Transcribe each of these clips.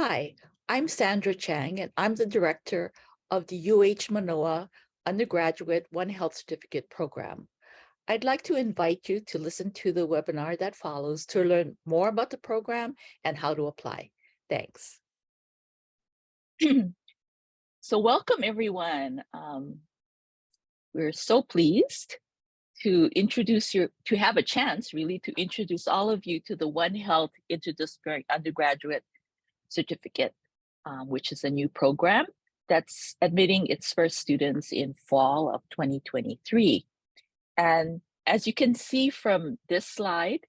Hi, I'm Sandra Chang, and I'm the director of the UH Manoa Undergraduate One Health Certificate Program. I'd like to invite you to listen to the webinar that follows to learn more about the program and how to apply. Thanks. So welcome everyone. We're so pleased to have a chance really to introduce all of you to the One Health Interdisciplinary Undergraduate Certificate, which is a new program that's admitting its first students in fall of 2023. And as you can see from this slide,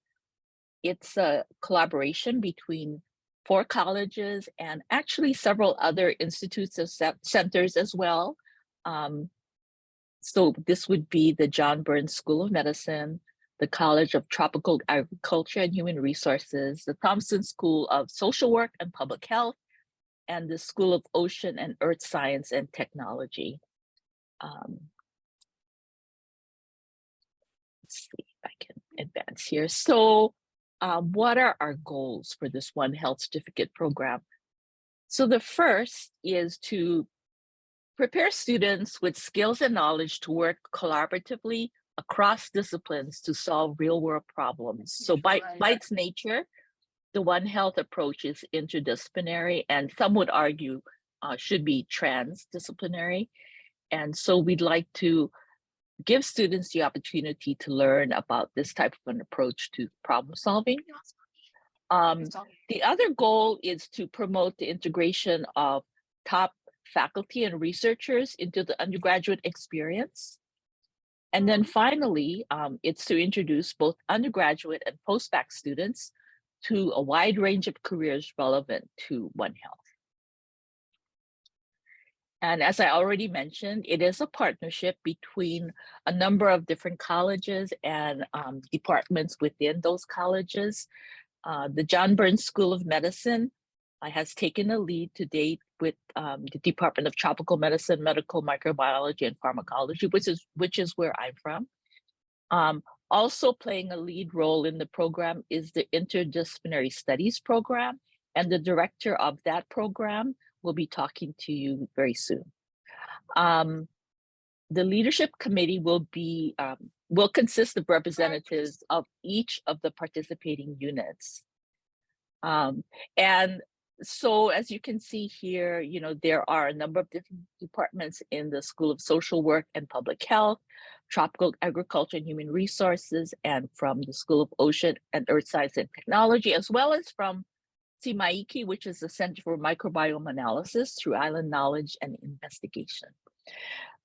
it's a collaboration between 4 colleges and actually several other institutes of centers as well. So this would be the John Burns School of Medicine, the College of Tropical Agriculture and Human Resources, the Thompson School of Social Work and Public Health, and the School of Ocean and Earth Science and Technology. Let's see if I can advance here. So what are our goals for this One Health Certificate program? So the first is to prepare students with skills and knowledge to work collaboratively across disciplines to solve real-world problems. So by its nature, the One Health approach is interdisciplinary, and some would argue should be transdisciplinary. And so we'd like to give students the opportunity to learn about this type of an approach to problem solving. The other goal is to promote the integration of top faculty and researchers into the undergraduate experience. And then finally, it's to introduce both undergraduate and post-bac students to a wide range of careers relevant to One Health. And as I already mentioned, it is a partnership between a number of different colleges and departments within those colleges. The John Burns School of Medicine has taken a lead to date with the Department of Tropical Medicine, Medical Microbiology, and Pharmacology, which is where I'm from. Also playing a lead role in the program is the Interdisciplinary Studies program, and the director of that program will be talking to you very soon. The leadership committee will consist of representatives of each of the participating units. And so as you can see here, there are a number of different departments in the School of Social Work and Public Health, Tropical Agriculture and Human Resources, and from the School of Ocean and Earth Science and Technology, as well as from CMAIKI, which is the Center for Microbiome Analysis through Island Knowledge and Investigation.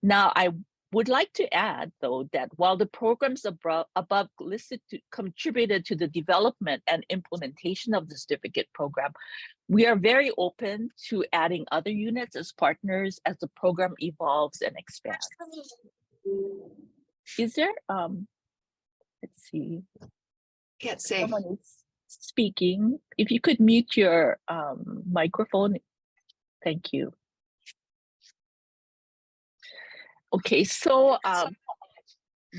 Now, I would like to add, though, that while the programs above listed contributed to the development and implementation of the certificate program, we are very open to adding other units as partners as the program evolves and expands. Is there, let's see. Can't say. Someone is speaking. If you could mute your microphone, thank you. Okay, so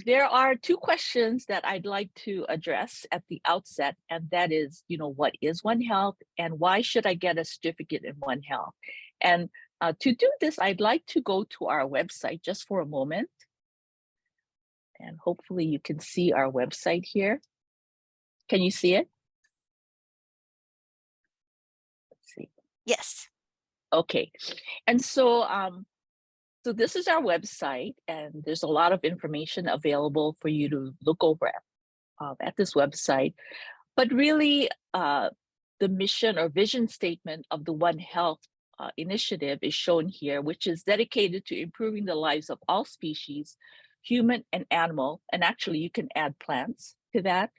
there are 2 questions that I'd like to address at the outset, and that is, what is One Health and why should I get a certificate in One Health? And to do this, I'd like to go to our website just for a moment. And hopefully you can see our website here. Can you see it? Let's see. Yes. Okay, and so so this is our website, and there's a lot of information available for you to look over at this website. But really, the mission or vision statement of the One Health initiative is shown here, which is dedicated to improving the lives of all species, human and animal, and actually you can add plants to that,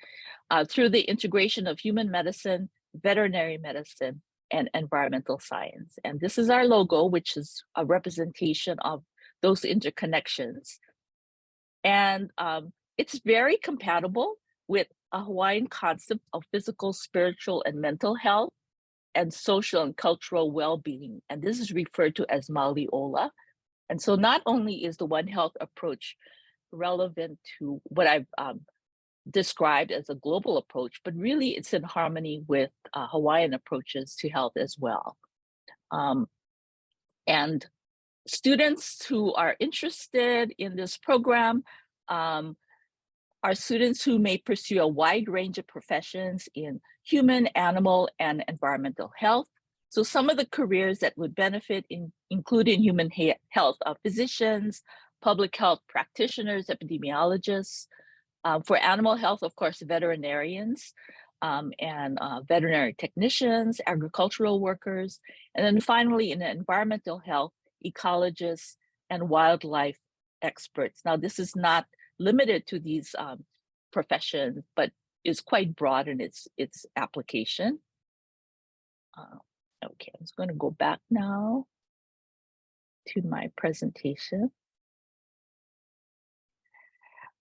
through the integration of human medicine, veterinary medicine, and environmental science. And this is our logo, which is a representation of those interconnections. And it's very compatible with a Hawaiian concept of physical, spiritual, and mental health, and social and cultural well-being. And this is referred to as Mauli Ola. And so not only is the One Health approach relevant to what I've described as a global approach, but really it's in harmony with Hawaiian approaches to health as well. And students who are interested in this program are students who may pursue a wide range of professions in human, animal, and environmental health. So some of the careers that would benefit include in human health physicians, public health practitioners, epidemiologists. For animal health, of course, veterinarians and veterinary technicians, agricultural workers. And then finally, in environmental health, ecologists and wildlife experts. Now, this is not limited to these professions, but is quite broad in its application. Okay, I'm just going to go back now to my presentation.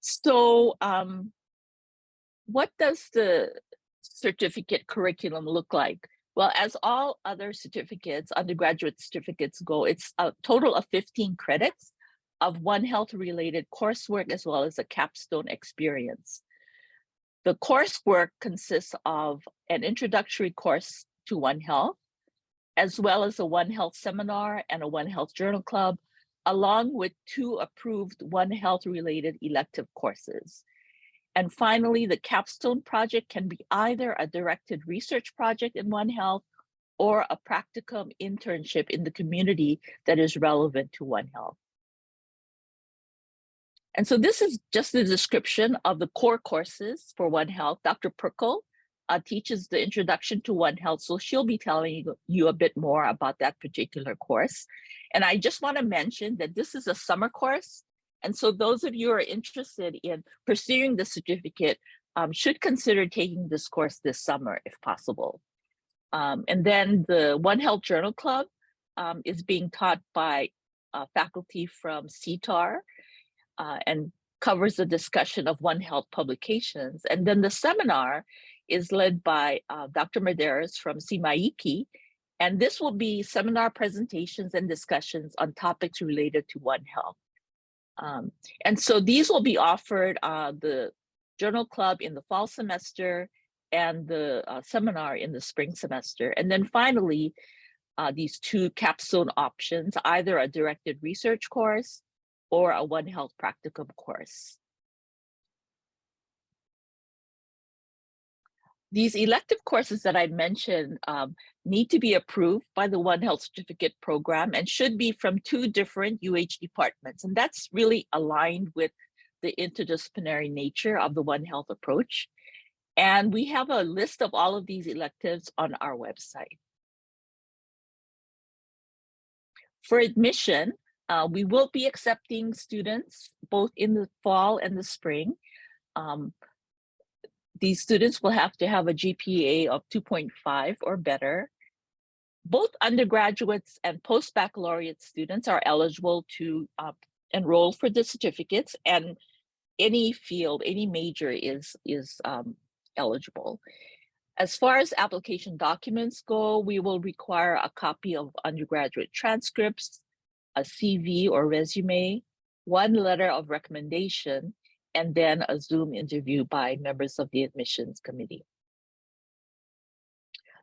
So what does the certificate curriculum look like? Well, as all other certificates, undergraduate certificates go, it's a total of 15 credits of One Health related coursework as well as a capstone experience. The coursework consists of an introductory course to One Health, as well as a One Health seminar and a One Health journal club, along with 2 approved One Health related elective courses. And finally, the capstone project can be either a directed research project in One Health or a practicum internship in the community that is relevant to One Health. And so this is just the description of the core courses for One Health. Dr. Perkle teaches the introduction to One Health, so she'll be telling you a bit more about that particular course. And I just want to mention that this is a summer course. And so those of you who are interested in pursuing the certificate should consider taking this course this summer if possible. And then the One Health Journal Club is being taught by faculty from CTAR and covers the discussion of One Health publications. And then the seminar is led by Dr. Medeiros from CMAICI. And this will be seminar presentations and discussions on topics related to One Health. And so these will be offered the journal club in the fall semester and the seminar in the spring semester. And then finally, these 2 capstone options, either a directed research course or a One Health practicum course. These elective courses that I mentioned need to be approved by the One Health certificate program and should be from 2 different UH departments. And that's really aligned with the interdisciplinary nature of the One Health approach. And we have a list of all of these electives on our website. For admission, we will be accepting students both in the fall and the spring. These students will have to have a GPA of 2.5 or better. Both undergraduates and post-baccalaureate students are eligible to enroll for the certificates, and any field, any major is eligible. As far as application documents go, we will require a copy of undergraduate transcripts, a CV or resume, 1 letter of recommendation, and then a Zoom interview by members of the admissions committee.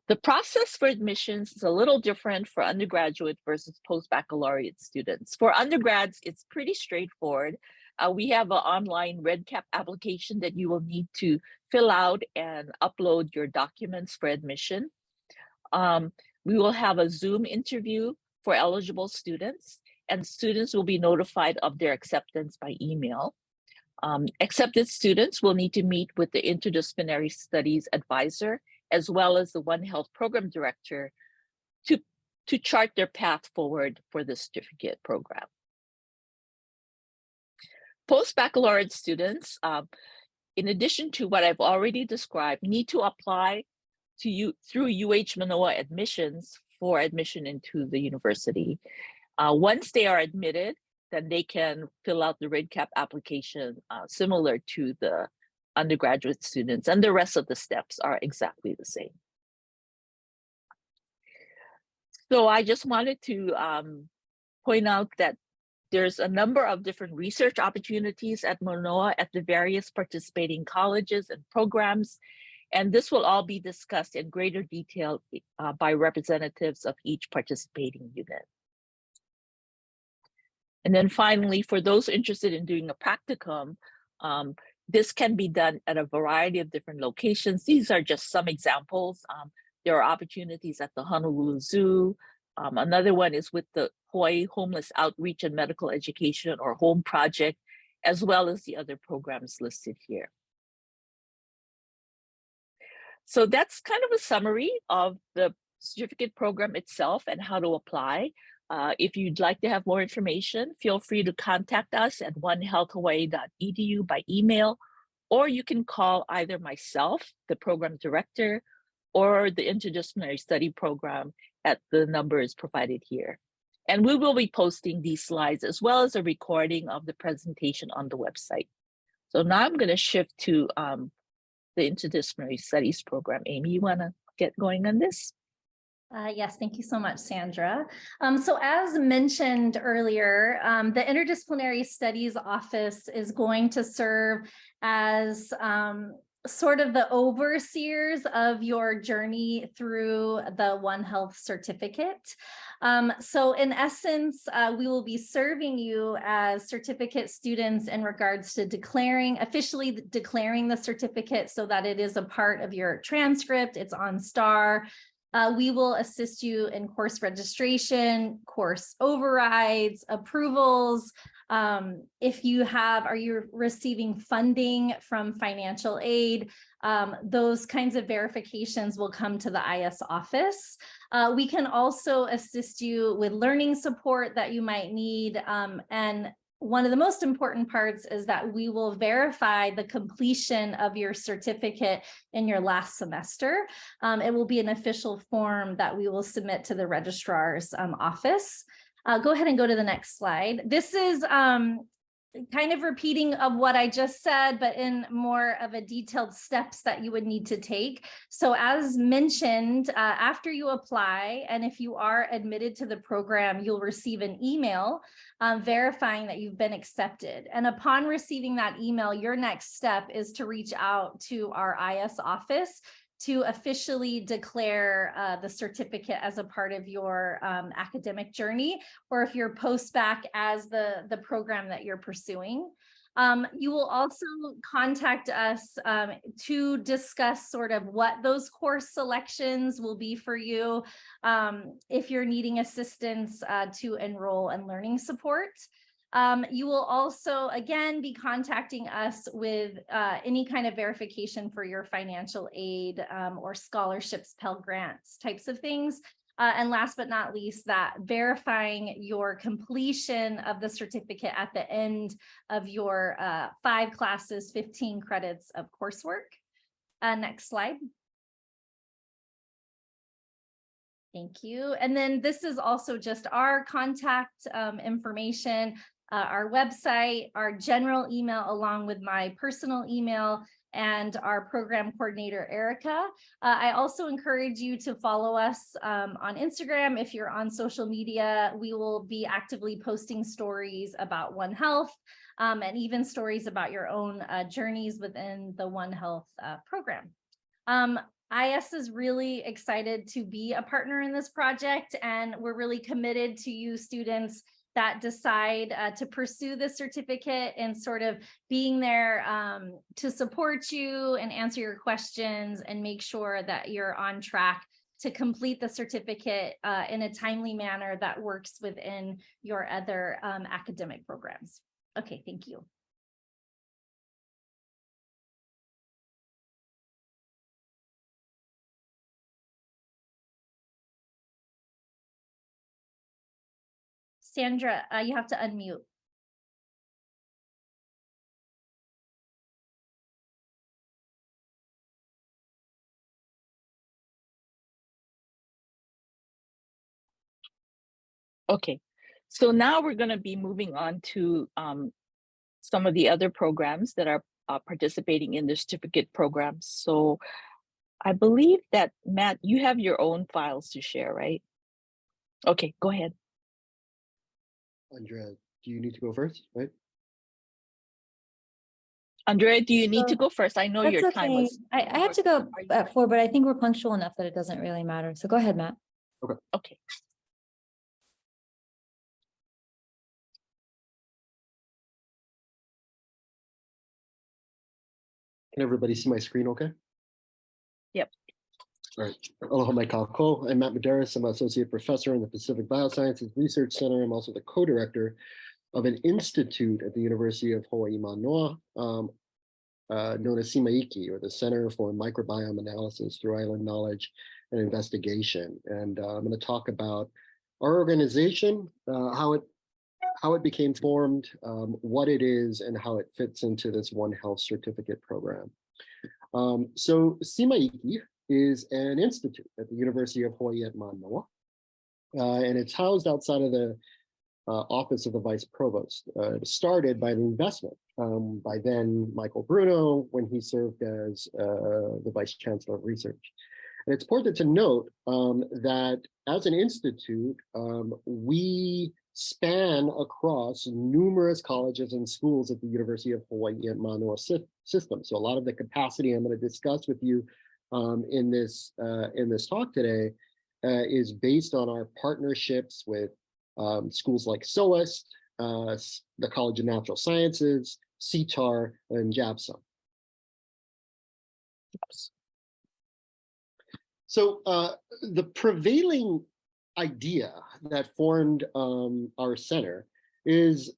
The process for admissions is a little different for undergraduate versus post-baccalaureate students. For undergrads, it's pretty straightforward. We have an online REDCap application that you will need to fill out and upload your documents for admission. We will have a Zoom interview for eligible students, and students will be notified of their acceptance by email. Accepted students will need to meet with the interdisciplinary studies advisor as well as the One Health program director to chart their path forward for the certificate program. Post-baccalaureate students, in addition to what I've already described, need to apply to through UH Manoa admissions for admission into the university. Once they are admitted, then they can fill out the REDCap application similar to the undergraduate students, and the rest of the steps are exactly the same. So I just wanted to point out that there's a number of different research opportunities at Manoa at the various participating colleges and programs. And this will all be discussed in greater detail by representatives of each participating unit. And then finally, for those interested in doing a practicum, this can be done at a variety of different locations. These are just some examples. There are opportunities at the Honolulu Zoo. Another one is with the Hawaii Homeless Outreach and Medical Education or HOME project, as well as the other programs listed here. So that's kind of a summary of the certificate program itself and how to apply. If you'd like to have more information, feel free to contact us at onehealthhawaii.edu by email, or you can call either myself, the program director, or the interdisciplinary study program at the numbers provided here. And we will be posting these slides as well as a recording of the presentation on the website. So now I'm going to shift to the interdisciplinary studies program. Amy, you want to get going on this? Yes, thank you so much, Sandra. So as mentioned earlier, the Interdisciplinary Studies Office is going to serve as sort of the overseers of your journey through the One Health certificate. So in essence, we will be serving you as certificate students in regards to officially declaring the certificate so that it is a part of your transcript, it's on STAR. We will assist you in course registration, course overrides, approvals. If you are you receiving funding from financial aid, those kinds of verifications will come to the IS office. We can also assist you with learning support that you might need. And one of the most important parts is that we will verify the completion of your certificate in your last semester. It will be an official form that we will submit to the registrar's office. Go ahead and go to the next slide. This is kind of repeating of what I just said, but in more of a detailed steps that you would need to take. So as mentioned, after you apply, and if you are admitted to the program, you'll receive an email verifying that you've been accepted. And upon receiving that email, your next step is to reach out to our IS office to officially declare the certificate as a part of your academic journey, or if you're post-bac as the program that you're pursuing. You will also contact us to discuss sort of what those course selections will be for you if you're needing assistance to enroll and learning support. You will also, again, be contacting us with any kind of verification for your financial aid or scholarships, Pell Grants, types of things. And last but not least, that verifying your completion of the certificate at the end of your 5 classes, 15 credits of coursework. Next slide. Thank you. And then this is also just our contact information. Our website, our general email, along with my personal email, and our program coordinator, Erica. I also encourage you to follow us on Instagram. If you're on social media, we will be actively posting stories about One Health and even stories about your own journeys within the One Health program. IS is really excited to be a partner in this project, and we're really committed to you students that decide to pursue this certificate and sort of being there to support you and answer your questions and make sure that you're on track to complete the certificate in a timely manner that works within your other academic programs. Okay, thank you. Sandra, you have to unmute. Okay, so now we're going to be moving on to some of the other programs that are participating in the certificate program. So I believe that, Matt, you have your own files to share, right? Okay, go ahead. Andrea, do you need to go first, right? Andrea, do you need to So, go first? I know That's your time okay. was. I have to go Are you- at 4, but I think we're punctual enough that it doesn't really matter. So go ahead, Matt. Okay. Can everybody see my screen okay? Yep. All right. Aloha mai kākou. I'm Matt Medeiros. I'm an associate professor in the Pacific Biosciences Research Center. I'm also the co-director of an institute at the University of Hawaii Manoa, known as CIMAIKI, or the Center for Microbiome Analysis through Island Knowledge and Investigation. And I'm going to talk about our organization, how it became formed, what it is, and how it fits into this One Health certificate program. So CIMAIKI is an institute at the University of Hawaii at Manoa, and it's housed outside of the office of the vice provost. It was started by an investment by then Michael Bruno when he served as the vice chancellor of research. And it's important to note that as an institute, we span across numerous colleges and schools at the University of Hawaii at Manoa system. So a lot of the capacity I'm going to discuss with you in this talk today is based on our partnerships with schools like SOAS, the College of Natural Sciences, CTAR, and JABSA. So the prevailing idea that formed our center is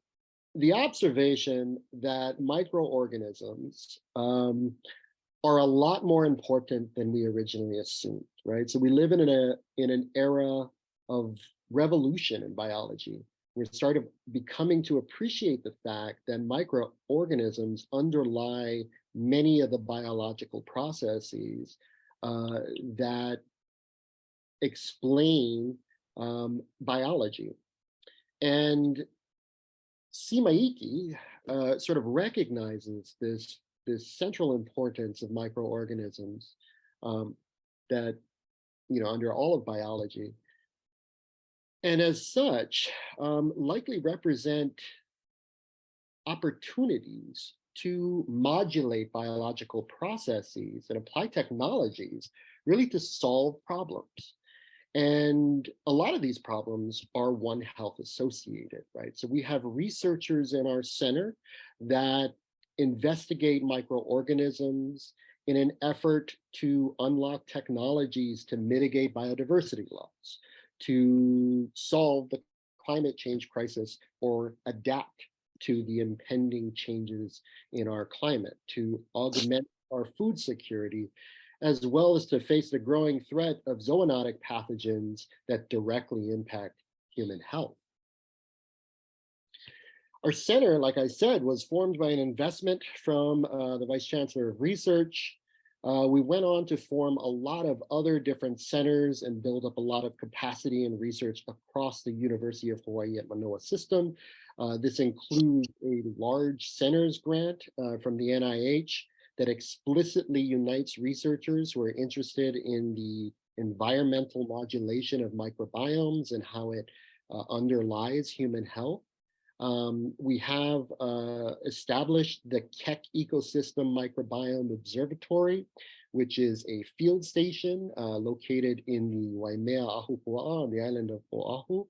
the observation that microorganisms are a lot more important than we originally assumed, right? So we live in an era of revolution in biology. We're starting becoming to appreciate the fact that microorganisms underlie many of the biological processes that explain biology. And CIMAIKI sort of recognizes this central importance of microorganisms that, under all of biology. And as such, likely represent opportunities to modulate biological processes and apply technologies really to solve problems. And a lot of these problems are One Health associated, right? So we have researchers in our center that investigate microorganisms in an effort to unlock technologies to mitigate biodiversity loss, to solve the climate change crisis or adapt to the impending changes in our climate, to augment our food security, as well as to face the growing threat of zoonotic pathogens that directly impact human health. Our center, like I said, was formed by an investment from the Vice Chancellor of Research. We went on to form a lot of other different centers and build up a lot of capacity and research across the University of Hawaii at Manoa system. This includes a large centers grant from the NIH that explicitly unites researchers who are interested in the environmental modulation of microbiomes and how it underlies human health. We have established the Keck Ecosystem Microbiome Observatory, which is a field station located in the Waimea Ahupua'a on the island of Oahu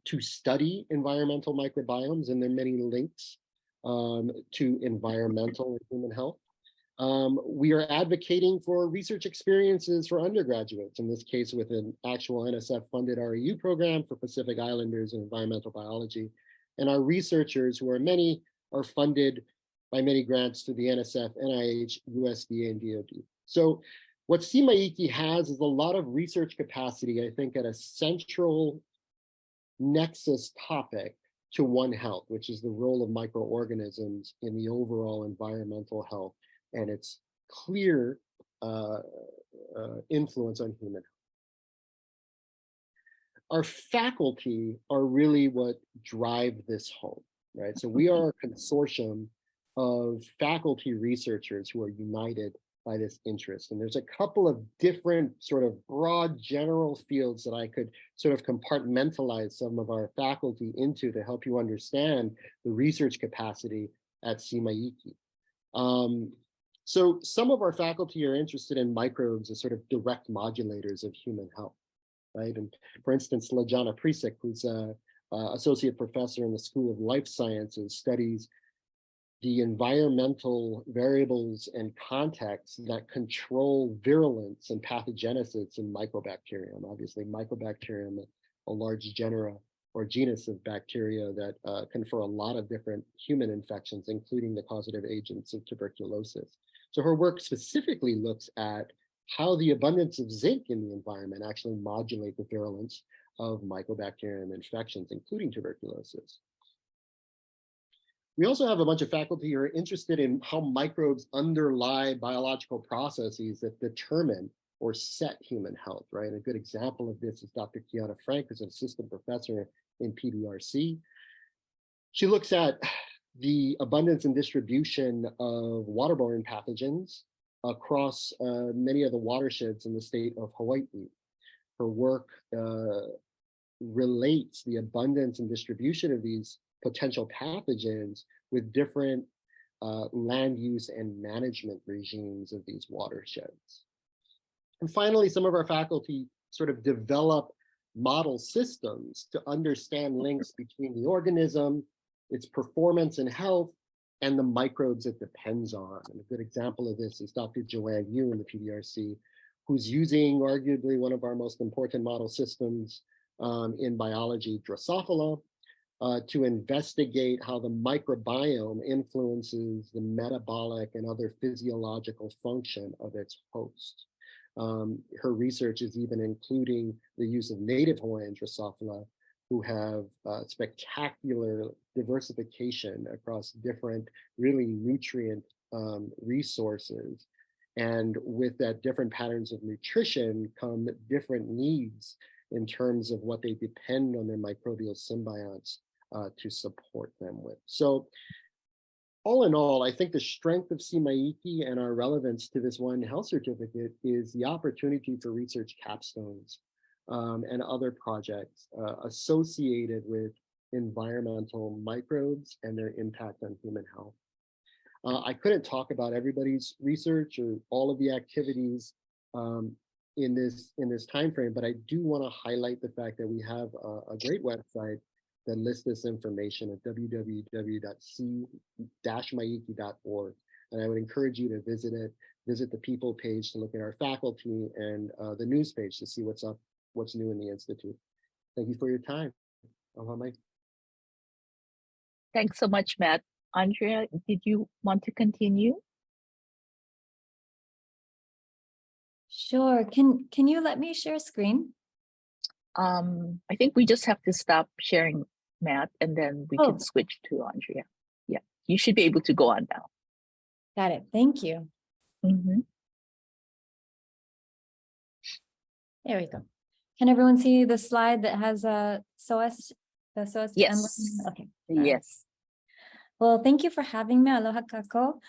to study environmental microbiomes, and there are many links to environmental and human health. We are advocating for research experiences for undergraduates, in this case with an actual NSF-funded REU program for Pacific Islanders in environmental biology. And our researchers, who are many, are funded by many grants through the NSF, NIH, USDA, and DoD. So what CIMAIKI has is a lot of research capacity, I think, at a central nexus topic to One Health, which is the role of microorganisms in the overall environmental health and its clear influence on human health. Our faculty are really what drive this home, right? So we are a consortium of faculty researchers who are united by this interest. And there's a couple of different sort of broad general fields that I could sort of compartmentalize some of our faculty into to help you understand the research capacity at CMAICI. So some of our faculty are interested in microbes as sort of direct modulators of human health, right? And for instance, Lajana Prisik, who's a associate professor in the School of Life Sciences, studies the environmental variables and contexts that control virulence and pathogenesis in Mycobacterium. Obviously, Mycobacterium, a large genera or genus of bacteria that confer a lot of different human infections, including the causative agents of tuberculosis. So her work specifically looks at how the abundance of zinc in the environment actually modulate the virulence of Mycobacterium infections, including tuberculosis. We also have a bunch of faculty who are interested in how microbes underlie biological processes that determine or set human health, right? A good example of this is Dr. Kiana Frank, who's an assistant professor in PBRC. She looks at the abundance and distribution of waterborne pathogens across many of the watersheds in the state of Hawaii. Her work relates the abundance and distribution of these potential pathogens with different land use and management regimes of these watersheds. And finally, some of our faculty sort of develop model systems to understand links between the organism, its performance and health, and the microbes it depends on. And a good example of this is Dr. Joanne Yu in the PBRC, who's using arguably one of our most important model systems in biology, Drosophila, to investigate how the microbiome influences the metabolic and other physiological function of its host. Her research is even including the use of native Hawaiian Drosophila, who have spectacular diversification across different, really nutrient resources. And with that different patterns of nutrition come different needs in terms of what they depend on their microbial symbionts to support them with. So all in all, I think the strength of CMAICI and our relevance to this One Health Certificate is the opportunity for research capstones and other projects associated with environmental microbes and their impact on human health. I couldn't talk about everybody's research or all of the activities in this time frame, but I do want to highlight the fact that we have a great website that lists this information at www.c-maiki.org. And I would encourage you to visit it, visit the people page to look at our faculty, and the news page to see what's up, what's new in the Institute. Thank you for your time. Thanks so much, Matt. Andrea, did you want to continue? Sure. Can you let me share screen? I think we just have to stop sharing, Matt, and then we can switch to Andrea. Yeah, you should be able to go on now. Got it. Thank you. There we go. Can everyone see the slide that has SOAS, the SOAS Yes. emblem? Okay. Yes. Well, thank you for having me. Aloha kako.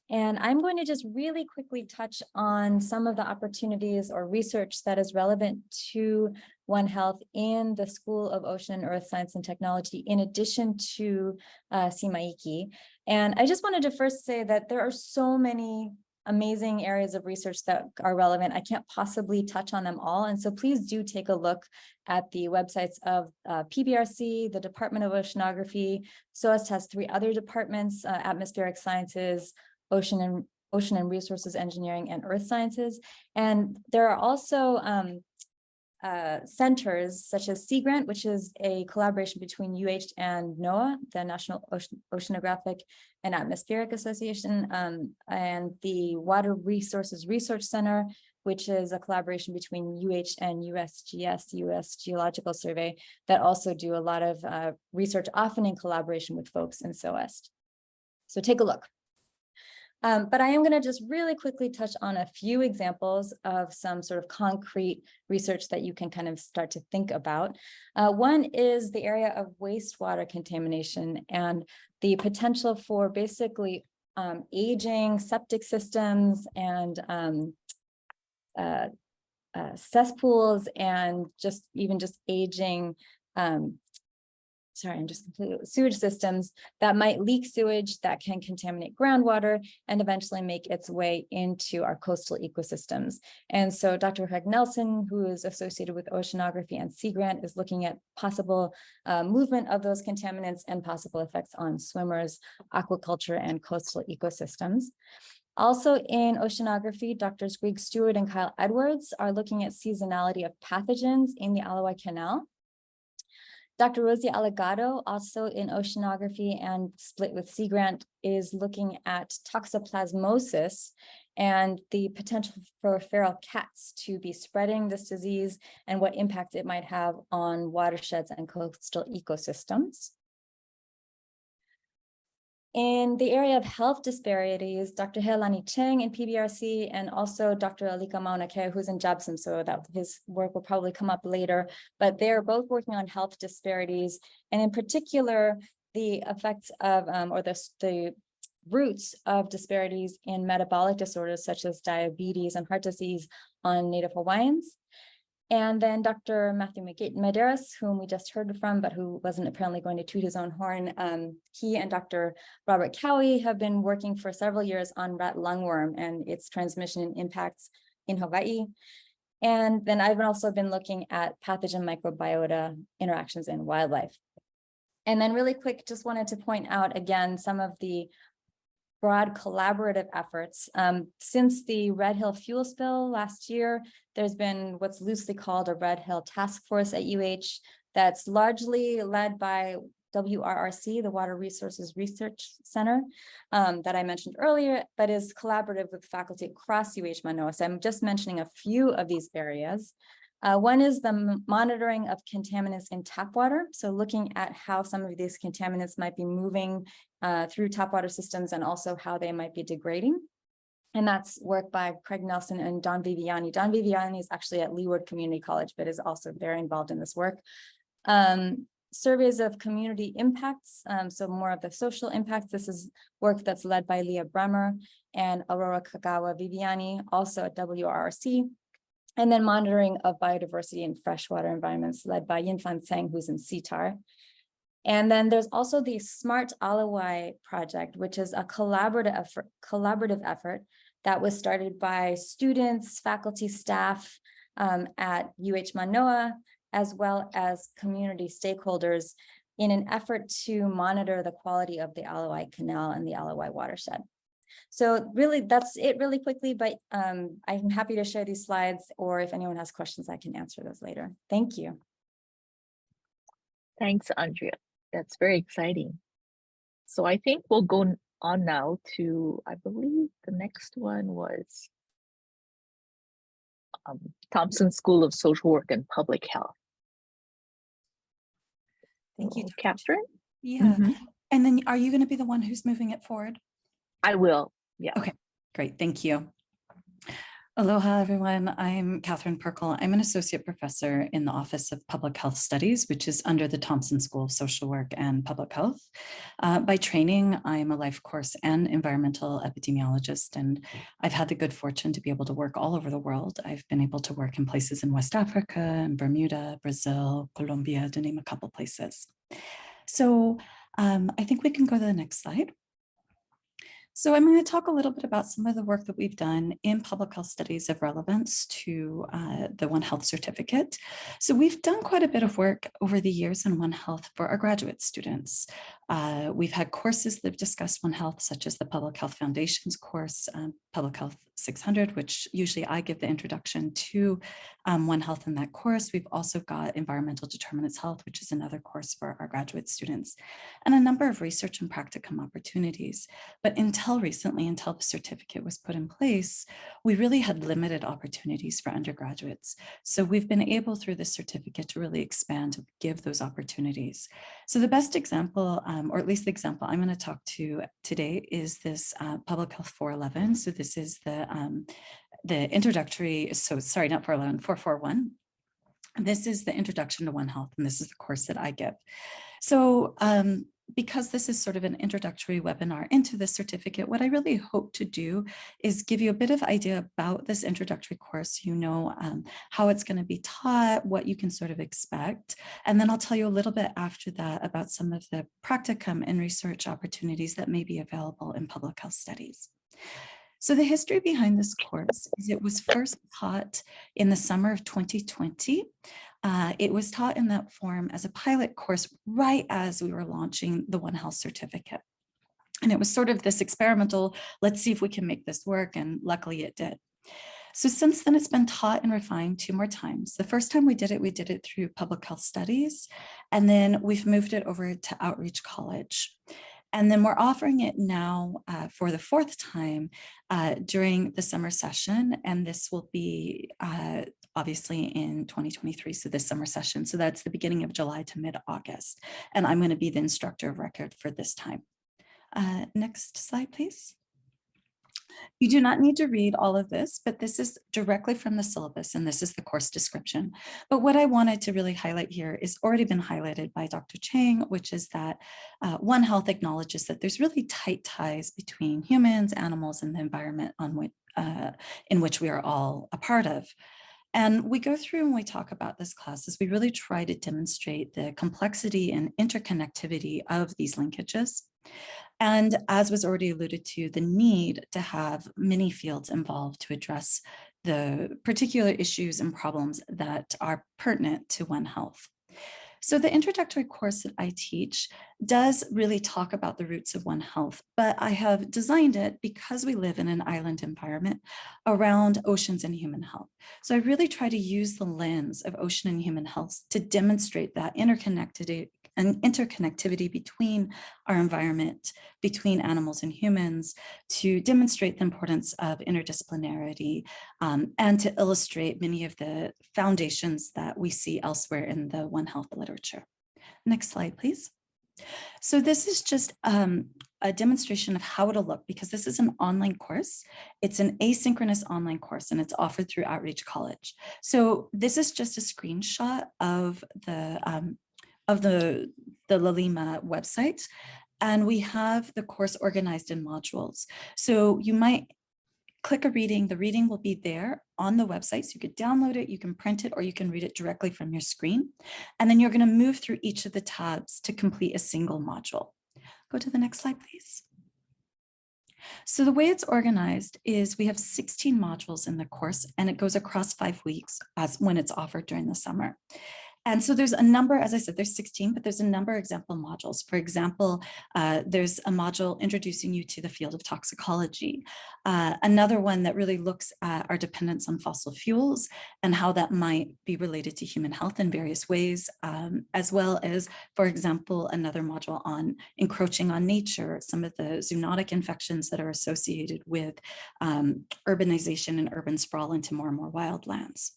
And I'm going to just really quickly touch on some of the opportunities or research that is relevant to One Health in the School of Ocean and Earth Science and Technology, in addition to CMAICI. And I just wanted to first say that there are so many amazing areas of research that are relevant. I can't possibly touch on them all. And so please do take a look at the websites of PBRC, the Department of Oceanography. SOAS has 3 other departments, Atmospheric Sciences, Ocean and Resources Engineering, and Earth Sciences. And there are also centers such as Sea Grant, which is a collaboration between UH and NOAA, the National Oceanographic and Atmospheric Association, and the Water Resources Research Center, which is a collaboration between UH and USGS, US Geological Survey, that also do a lot of research, often in collaboration with folks in SOAS. So take a look. But I am going to just really quickly touch on a few examples of some sort of concrete research that you can kind of start to think about. One is the area of wastewater contamination and the potential for basically aging septic systems and cesspools and just aging sewage systems that might leak sewage that can contaminate groundwater and eventually make its way into our coastal ecosystems. And so Dr. Craig Nelson, who is associated with oceanography and sea grant, is looking at possible movement of those contaminants and possible effects on swimmers, aquaculture, and coastal ecosystems. Also in oceanography, Drs. Greg Stewart and Kyle Edwards are looking at seasonality of pathogens in the Alawai Canal. Dr. Rosie Allegado, also in oceanography and split with Sea Grant, is looking at toxoplasmosis and the potential for feral cats to be spreading this disease and what impact it might have on watersheds and coastal ecosystems. In the area of health disparities, Dr. Heilani Cheng in PBRC and also Dr. Alika Maunakea, who's in JABSIM, so that his work will probably come up later, but they're both working on health disparities, and in particular, the effects of, or the roots of disparities in metabolic disorders such as diabetes and heart disease on Native Hawaiians. And then Dr. Matthew Medeiros, whom we just heard from, but who wasn't apparently going to toot his own horn. He and Dr. Robert Cowie have been working for several years on rat lungworm and its transmission and impacts in Hawaii. And then I've also been looking at pathogen microbiota interactions in wildlife. And then really quick, just wanted to point out again some of the broad collaborative efforts. Since the Red Hill fuel spill last year, there's been what's loosely called a Red Hill task force at UH that's largely led by WRRC, the Water Resources Research Center, that I mentioned earlier, but is collaborative with faculty across UH Manoa. So I'm just mentioning a few of these areas. One is the monitoring of contaminants in tap water. So looking at how some of these contaminants might be moving through tap water systems and also how they might be degrading. And that's work by Craig Nelson and Don Viviani. Don Viviani is actually at Leeward Community College, but is also very involved in this work. Surveys of community impacts, so more of the social impacts. This is work that's led by Leah Bremer and Aurora Kagawa Viviani, also at WRRC. And then monitoring of biodiversity in freshwater environments led by Yinfan Tseng, who's in CTAR. And then there's also the Smart Alawai project, which is a collaborative effort that was started by students, faculty, staff at UH Manoa, as well as community stakeholders in an effort to monitor the quality of the Alawai Canal and the Alawai watershed. So really, that's it really quickly, but I'm happy to share these slides, or if anyone has questions, I can answer those later. Thank you. Thanks, Andrea. That's very exciting. So I think we'll go on now to, I believe the next one was Thompson School of Social Work and Public Health. Thank you, So, Dr. Catherine. Yeah. And then are you going to be the one who's moving it forward? I will. Yeah. Okay, great. Thank you. Aloha, everyone. I'm Catherine Perkle. I'm an associate professor in the Office of Public Health Studies, which is under the Thompson School of Social Work and Public Health. By training, I am a life course and environmental epidemiologist, and I've had the good fortune to be able to work all over the world. I've been able to work in places in West Africa and Bermuda, Brazil, Colombia, to name a couple places. So I think we can go to the next slide. So I'm going to talk a little bit about some of the work that we've done in public health studies of relevance to the One Health certificate. So we've done quite a bit of work over the years in One Health for our graduate students. We've had courses that have discussed One Health, such as the Public Health Foundations course, Public Health 600, which usually I give the introduction to One Health in that course. We've also got Environmental Determinants Health, which is another course for our graduate students, and a number of research and practicum opportunities. But until recently, until the certificate was put in place, we really had limited opportunities for undergraduates. So we've been able through this certificate to really expand and give those opportunities. So the best example, or at least the example I'm going to talk to today, is this Public Health 411. So this is the introductory, so sorry, not 411, 441. This is the introduction to One Health, and this is the course that I give. So because this is sort of an introductory webinar into the certificate, what I really hope to do is give you a bit of idea about this introductory course, how it's going to be taught, what you can sort of expect. And then I'll tell you a little bit after that about some of the practicum and research opportunities that may be available in public health studies. So the history behind this course is it was first taught in the summer of 2020. It was taught in that form as a pilot course right as we were launching the One Health certificate. And it was sort of this experimental, let's see if we can make this work, and luckily it did. So since then, it's been taught and refined 2 more times. The first time we did it through public health studies, and then we've moved it over to Outreach College. And then we're offering it now for the 4th time during the summer session. And this will be obviously in 2023, so this summer session. So that's the beginning of July to mid-August. And I'm going to be the instructor of record for this time. Next slide, please. You do not need to read all of this, but this is directly from the syllabus, and this is the course description. But what I wanted to really highlight here is already been highlighted by Dr. Chang, which is that One Health acknowledges that there's really tight ties between humans, animals, and the environment in which we are all a part of. And we go through and we talk about this class as we really try to demonstrate the complexity and interconnectivity of these linkages. And as was already alluded to, the need to have many fields involved to address the particular issues and problems that are pertinent to One Health. So the introductory course that I teach does really talk about the roots of One Health, but I have designed it because we live in an island environment around oceans and human health. So I really try to use the lens of ocean and human health to demonstrate that interconnectivity between our environment, between animals and humans, to demonstrate the importance of interdisciplinarity and to illustrate many of the foundations that we see elsewhere in the One Health literature. Next slide, please. So this is just a demonstration of how it'll look, because this is an online course. It's an asynchronous online course, and it's offered through Outreach College. So this is just a screenshot of the LaLima website, and we have the course organized in modules. So you might click a reading, the reading will be there on the website. So you could download it, you can print it, or you can read it directly from your screen. And then you're going to move through each of the tabs to complete a single module. Go to the next slide, please. So the way it's organized is we have 16 modules in the course, and it goes across 5 weeks when it's offered during the summer. And so there's a number, as I said, there's 16, but there's a number of example modules. For example, there's a module introducing you to the field of toxicology. Another one that really looks at our dependence on fossil fuels and how that might be related to human health in various ways, as well as, for example, another module on encroaching on nature, some of the zoonotic infections that are associated with urbanization and urban sprawl into more and more wildlands.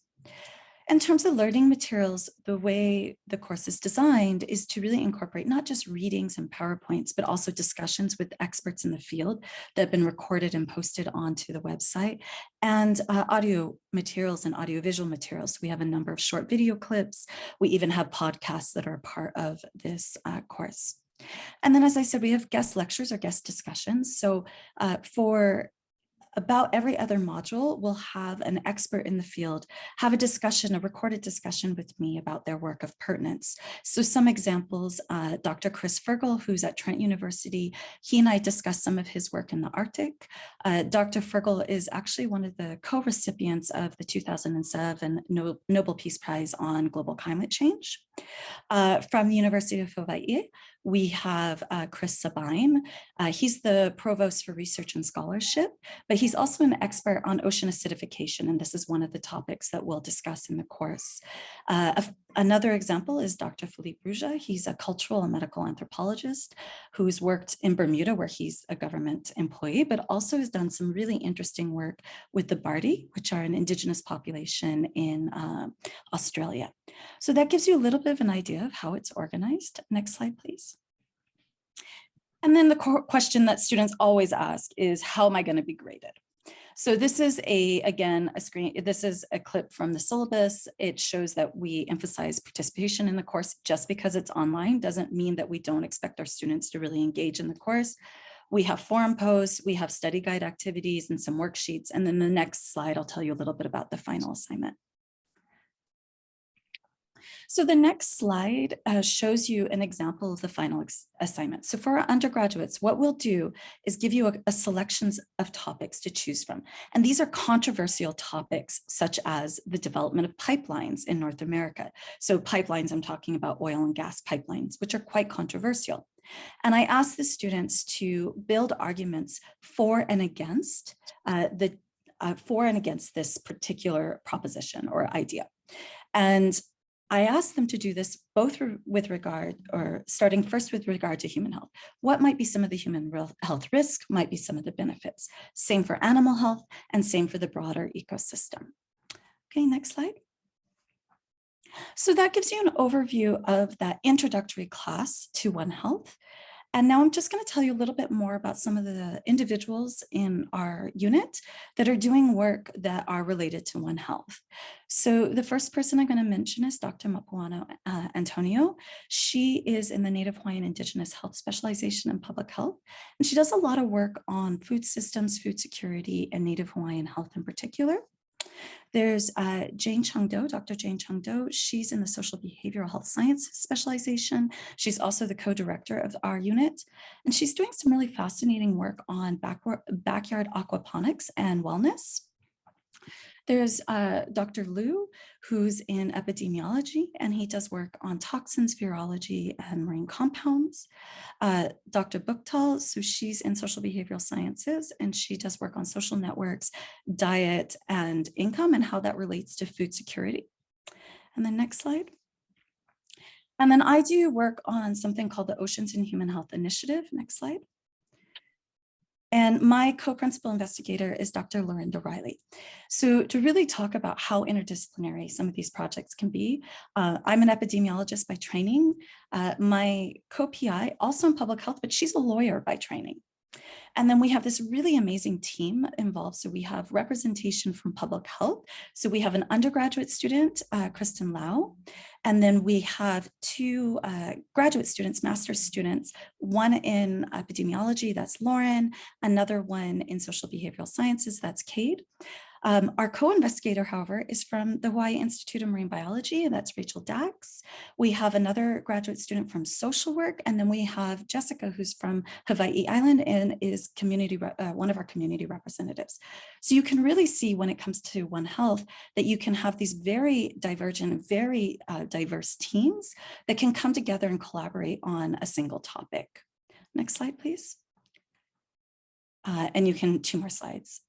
In terms of learning materials, the way the course is designed is to really incorporate not just readings and PowerPoints, but also discussions with experts in the field that have been recorded and posted onto the website, and audio materials and audiovisual materials. So we have a number of short video clips. We even have podcasts that are a part of this course. And then, as I said, we have guest lectures or guest discussions. So for about every other module, we'll have an expert in the field have a discussion, a recorded discussion with me about their work of pertinence. So some examples, Dr. Chris Fergal, who's at Trent University, he and I discussed some of his work in the Arctic. Dr. Fergal is actually one of the co-recipients of the 2007 Nobel Peace Prize on Global Climate Change. From the University of Hawaii, we have Chris Sabine. He's the provost for research and scholarship, but he's also an expert on ocean acidification, and this is one of the topics that we'll discuss in the course. Another example is Dr. Philippe Rouja. He's a cultural and medical anthropologist who's worked in Bermuda, where he's a government employee, but also has done some really interesting work with the Bardi, which are an indigenous population in Australia. So that gives you a little bit of an idea of how it's organized. Next slide, please. And then the question that students always ask is, how am I going to be graded? So this is again, a screen. This is a clip from the syllabus. It shows that we emphasize participation in the course. Just because it's online doesn't mean that we don't expect our students to really engage in the course. We have forum posts, we have study guide activities and some worksheets. And then the next slide, I'll tell you a little bit about the final assignment. So the next slide shows you an example of the final assignment. So for our undergraduates, what we'll do is give you a selections of topics to choose from. And these are controversial topics such as the development of pipelines in North America. So pipelines, I'm talking about oil and gas pipelines, which are quite controversial. And I asked the students to build arguments for and against this particular proposition or idea. And I asked them to do this both with regard, or starting first with regard to human health. What might be some of the human health risks, might be some of the benefits. Same for animal health and same for the broader ecosystem. Okay, next slide. So that gives you an overview of that introductory class to One Health. And now I'm just going to tell you a little bit more about some of the individuals in our unit that are doing work that are related to One Health. So the first person I'm going to mention is Dr. Mapuano Antonio. She is in the Native Hawaiian Indigenous Health Specialization in Public Health, and she does a lot of work on food systems, food security, and Native Hawaiian health in particular. There's Jane Chung-Do, Dr. Jane Chung-Do. She's in the social behavioral health science specialization. She's also the co-director of our unit, and she's doing some really fascinating work on backyard aquaponics and wellness. There's Dr. Liu, who's in epidemiology, and he does work on toxins, virology, and marine compounds. Dr. Buchtal, so she's in social behavioral sciences, and she does work on social networks, diet, and income, and how that relates to food security. And then next slide. And then I do work on something called the Oceans and Human Health Initiative. Next slide. And my co-principal investigator is Dr. Lorinda Riley. So to really talk about how interdisciplinary some of these projects can be, I'm an epidemiologist by training. My co-PI, also in public health, but she's a lawyer by training. And then we have this really amazing team involved. So we have representation from public health. So we have an undergraduate student, Kristen Lau, and then we have two graduate students, master's students, one in epidemiology, that's Lauren, another one in social behavioral sciences, that's Cade. Our co-investigator, however, is from the Hawaii Institute of Marine Biology, and that's Rachel Dax. We have another graduate student from social work, and then we have Jessica, who's from Hawaii Island and is one of our community representatives. So you can really see when it comes to One Health that you can have these very divergent, very diverse teams that can come together and collaborate on a single topic. Next slide, please. And you can, 2 more slides.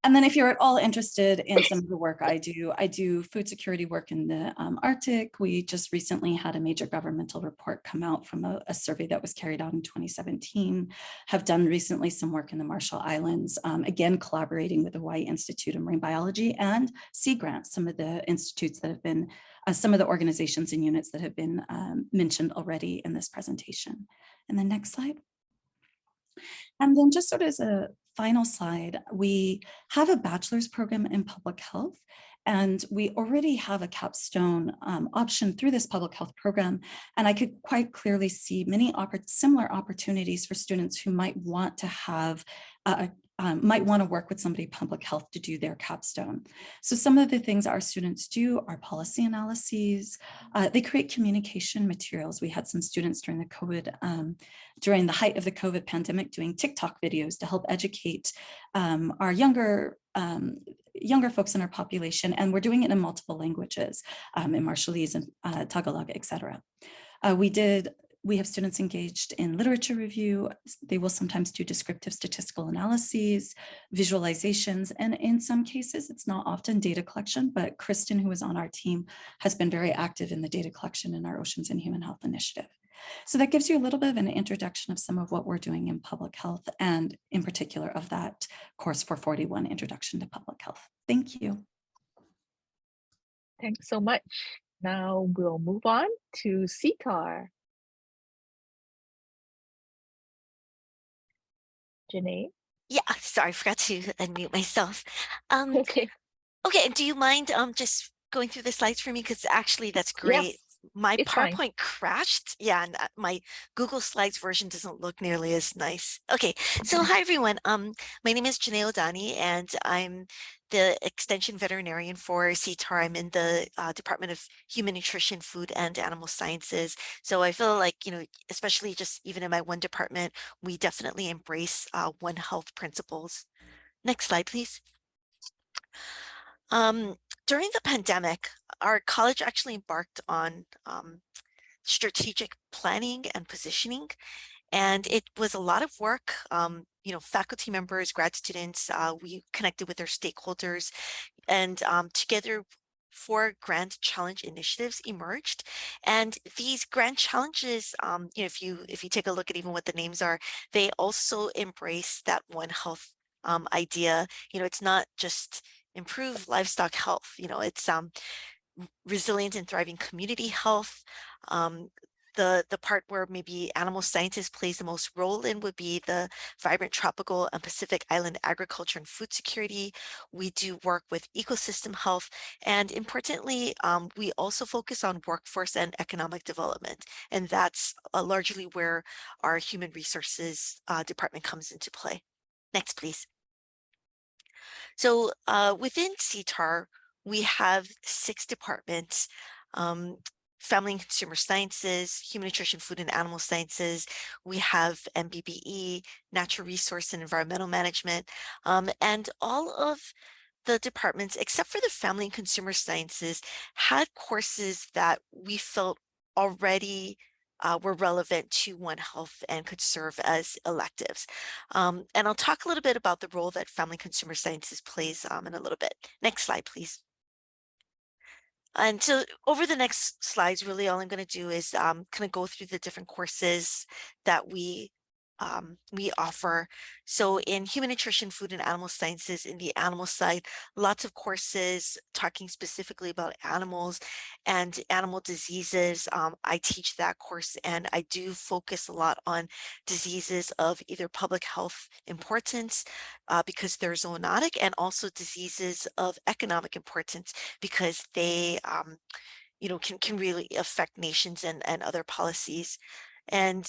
And then if you're at all interested in some of the work I do food security work in the Arctic. We just recently had a major governmental report come out from a survey that was carried out in 2017, have done recently some work in the Marshall Islands, again, collaborating with the Hawaii Institute of Marine Biology and Sea Grant, some of the institutes that have been, some of the organizations and units that have been mentioned already in this presentation. And then next slide. And then just sort of as a final slide, we have a bachelor's program in public health, and we already have a capstone option through this public health program. And I could quite clearly see many similar opportunities for students who might want to have might want to work with somebody in public health to do their capstone. So some of the things our students do are policy analyses. They create communication materials. We had some students during the during the height of the COVID pandemic doing TikTok videos to help educate our younger folks in our population, and we're doing it in multiple languages, in Marshallese and Tagalog, etc. We have students engaged in literature review. They will sometimes do descriptive statistical analyses, visualizations, and in some cases, it's not often data collection, but Kristen, who is on our team, has been very active in the data collection in our Oceans and Human Health Initiative. So that gives you a little bit of an introduction of some of what we're doing in public health, and in particular of that course 441, Introduction to Public Health. Thank you. Thanks so much. Now we'll move on to CTAR. Janae. Yeah, sorry, I forgot to unmute myself. Um, Okay. okay, and do you mind just going through the slides for me? Because actually that's great. Yes, My it's fine. PowerPoint crashed. Yeah, and my Google Slides version doesn't look nearly as nice. Okay, so hi everyone. My name is Janae O'Dani, and I'm the Extension Veterinarian for CTAR. I'm in the Department of Human Nutrition, Food, and Animal Sciences. So I feel like, especially just even in my one department, we definitely embrace One Health principles. Next slide, please. During the pandemic, our college actually embarked on strategic planning and positioning, and it was a lot of work. Faculty members, grad students, we connected with our stakeholders, and together 4 grand challenge initiatives emerged. And these grand challenges, if you take a look at even what the names are, they also embrace that One Health idea. It's not just improve livestock health. It's resilient and thriving community health. The part where maybe animal scientists plays the most role in would be the vibrant tropical and Pacific Island agriculture and food security. We do work with ecosystem health, and importantly, we also focus on workforce and economic development, and that's largely where our human resources department comes into play. Next, please. So within CTAR, we have 6 departments: Family and Consumer Sciences, Human Nutrition, Food and Animal Sciences. We have MBBE, Natural Resource and Environmental Management, and all of the departments, except for the Family and Consumer Sciences, had courses that we felt already were relevant to One Health and could serve as electives. And I'll talk a little bit about the role that Family Consumer Sciences plays in a little bit. Next slide, please. And so over the next slides, really all I'm going to do is kind of go through the different courses that we offer. So in human nutrition, food and animal sciences, in the animal side, lots of courses talking specifically about animals and animal diseases. I teach that course, and I do focus a lot on diseases of either public health importance because they're zoonotic, and also diseases of economic importance because they can really affect nations and other policies. And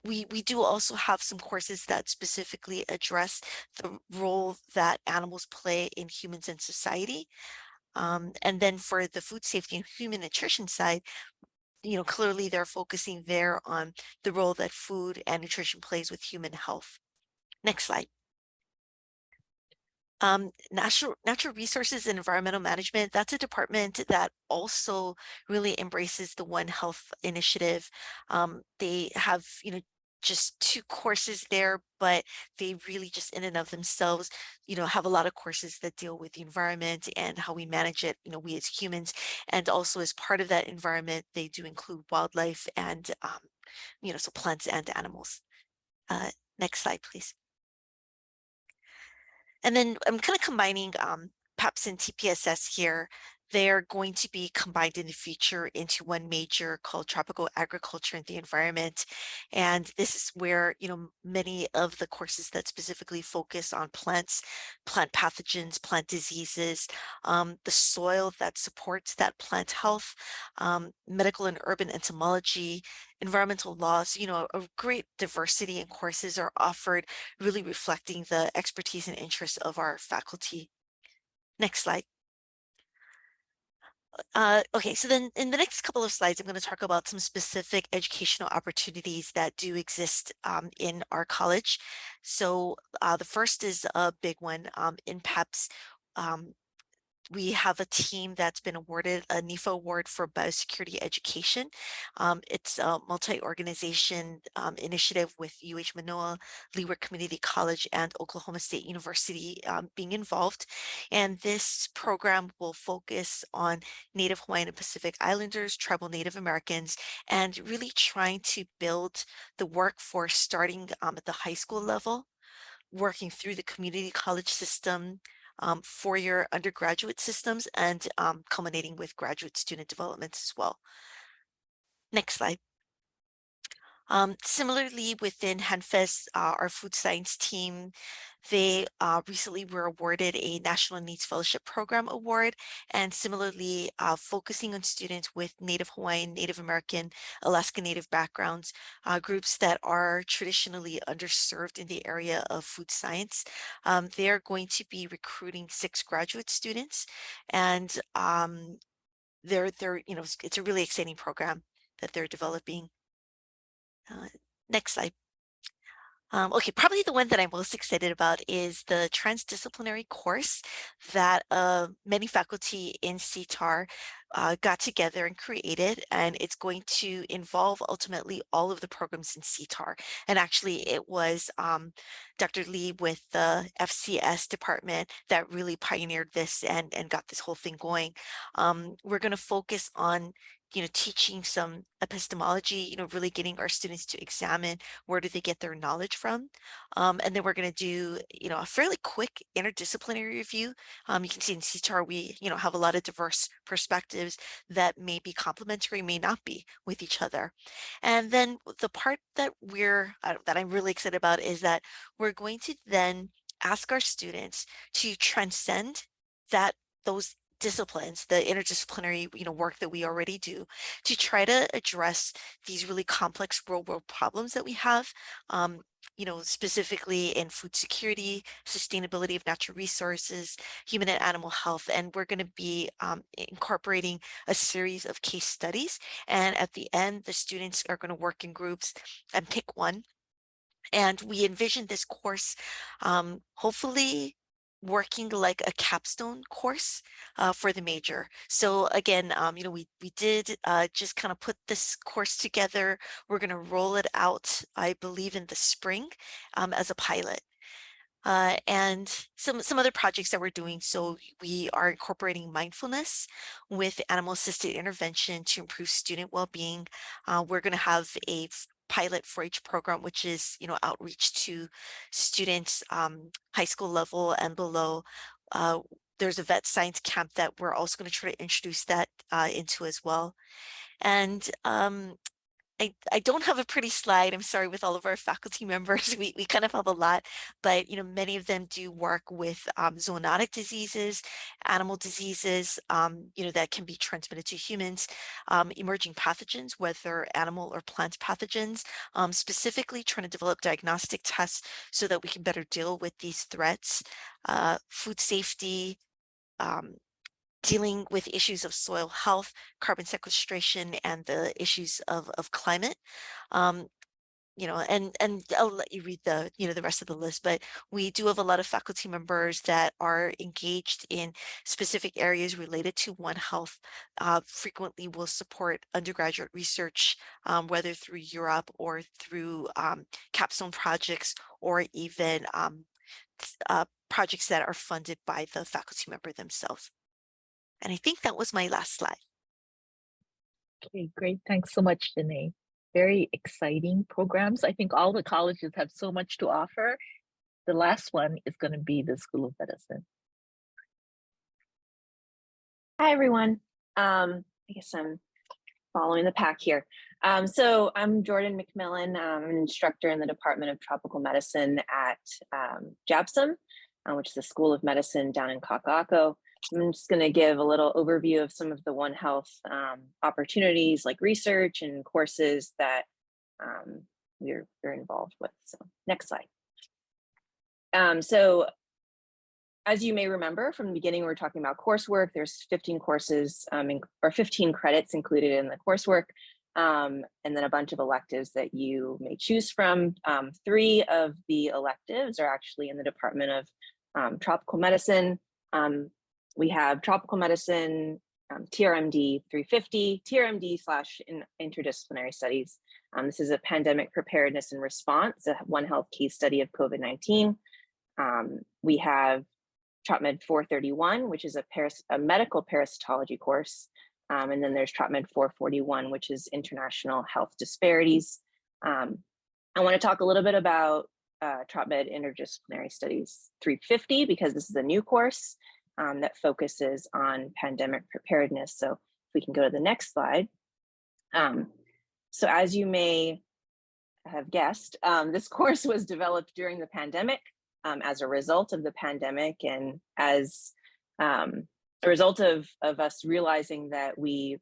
we do also have some courses that specifically address the role that animals play in humans and society. And then for the food safety and human nutrition side, clearly they're focusing there on the role that food and nutrition plays with human health. Next slide. Natural resources and environmental management, that's a department that also really embraces the One Health initiative. They have, just 2 courses there, but they really just in and of themselves, have a lot of courses that deal with the environment and how we manage it, we as humans. And also as part of that environment, they do include wildlife and, so plants and animals. Next slide, please. And then I'm kind of combining PEPS and TPSS here. They're going to be combined in the future into one major called Tropical Agriculture and the Environment. And this is where, many of the courses that specifically focus on plants, plant pathogens, plant diseases, the soil that supports that plant health, medical and urban entomology, environmental laws, a great diversity in courses are offered, really reflecting the expertise and interests of our faculty. Next slide. Okay, so then in the next couple of slides, I'm going to talk about some specific educational opportunities that do exist in our college. So the first is a big one in PEPS. We have a team that's been awarded a NIFA award for biosecurity education. It's a multi-organization initiative with UH Manoa, Leeward Community College, and Oklahoma State University being involved. And this program will focus on Native Hawaiian and Pacific Islanders, tribal Native Americans, and really trying to build the workforce starting at the high school level, working through the community college system, 4-year undergraduate systems, and culminating with graduate student development as well. Next slide. Similarly, within HenFest, our food science team, they recently were awarded a National Needs Fellowship Program Award, and similarly, focusing on students with Native Hawaiian, Native American, Alaska Native backgrounds, groups that are traditionally underserved in the area of food science. They are going to be recruiting 6 graduate students, and they're it's a really exciting program that they're developing. Next slide. Okay, probably the one that I'm most excited about is the transdisciplinary course that many faculty in CTAR got together and created, and it's going to involve ultimately all of the programs in CTAR. And actually, it was Dr. Lee with the FCS department that really pioneered this and got this whole thing going. We're going to focus on teaching some epistemology, really getting our students to examine where do they get their knowledge from. And then we're going to do, a fairly quick interdisciplinary review. You can see in CTAR, we, have a lot of diverse perspectives that may be complementary, may not be with each other. And then the part that that I'm really excited about is that we're going to then ask our students to transcend those disciplines, the interdisciplinary, work that we already do, to try to address these really complex real world problems that we have, specifically in food security, sustainability of natural resources, human and animal health. And we're going to be incorporating a series of case studies. And at the end, the students are going to work in groups and pick one. And we envision this course hopefully working like a capstone course for the major. So again, we did just kind of put this course together. We're going to roll it out, I believe, in the spring as a pilot. And some other projects that we're doing. So we are incorporating mindfulness with animal-assisted intervention to improve student well-being. We're going to have a pilot for each program, which is, outreach to students, high school level and below. There's a vet science camp that we're also going to try to introduce that into as well. And I don't have a pretty slide, I'm sorry, with all of our faculty members. We kind of have a lot, but many of them do work with zoonotic diseases, animal diseases, that can be transmitted to humans, emerging pathogens, whether animal or plant pathogens, specifically trying to develop diagnostic tests so that we can better deal with these threats, food safety, dealing with issues of soil health, carbon sequestration, and the issues of climate. And I'll let you read the rest of the list, but we do have a lot of faculty members that are engaged in specific areas related to One Health. Frequently will support undergraduate research, whether through Europe or through capstone projects, or even projects that are funded by the faculty member themselves. And I think that was my last slide. Okay, great. Thanks so much, Danae. Very exciting programs. I think all the colleges have so much to offer. The last one is going to be the School of Medicine. Hi, everyone. I guess I'm following the pack here. So I'm Jordan McMillan. I'm an instructor in the Department of Tropical Medicine at JABSOM, which is the School of Medicine down in Kaka'ako. I'm just going to give a little overview of some of the One Health opportunities, like research and courses that we're involved with. So next slide. So as you may remember from the beginning, we were talking about coursework. There's 15 courses or 15 credits included in the coursework, and then a bunch of electives that you may choose from. 3 of the electives are actually in the Department of Tropical Medicine. We have Tropical Medicine, TRMD 350, TRMD / Interdisciplinary Studies. This is a pandemic preparedness and response, a One Health case study of COVID-19. We have TropMed 431, which is a medical parasitology course. And then there's TropMed 441, which is international health disparities. I want to talk a little bit about TropMed Interdisciplinary Studies 350, because this is a new course that focuses on pandemic preparedness. So if we can go to the next slide. So as you may have guessed, this course was developed during the pandemic as a result of the pandemic, and as a result of us realizing that we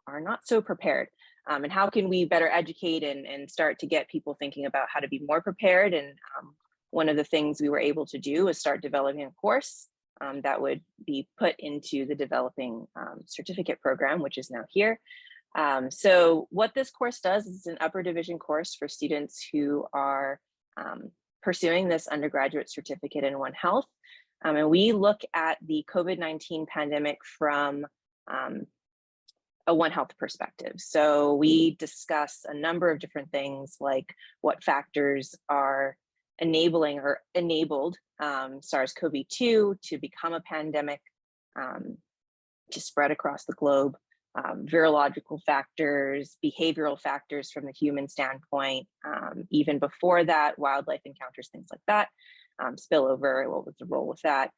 are not so prepared. And how can we better educate and start to get people thinking about how to be more prepared? And one of the things we were able to do was start developing a course that would be put into the developing certificate program, which is now here. So what this course does is an upper division course for students who are pursuing this undergraduate certificate in One Health. And we look at the COVID-19 pandemic from a One Health perspective. So we discuss a number of different things, like what factors are enabling or enabled SARS-CoV-2 to become a pandemic, to spread across the globe, virological factors, behavioral factors from the human standpoint, even before that, wildlife encounters, things like that, spillover, what was the role with that?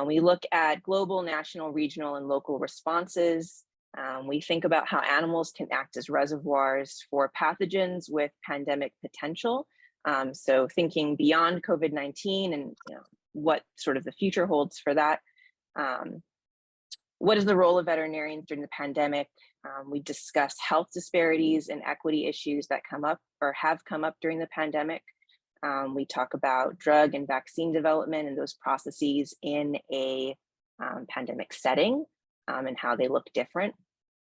We look at global, national, regional, and local responses. We think about how animals can act as reservoirs for pathogens with pandemic potential. So thinking beyond COVID-19 and what sort of the future holds for that. What is the role of veterinarians during the pandemic? We discuss health disparities and equity issues that come up or have come up during the pandemic. We talk about drug and vaccine development and those processes in a pandemic setting and how they look different.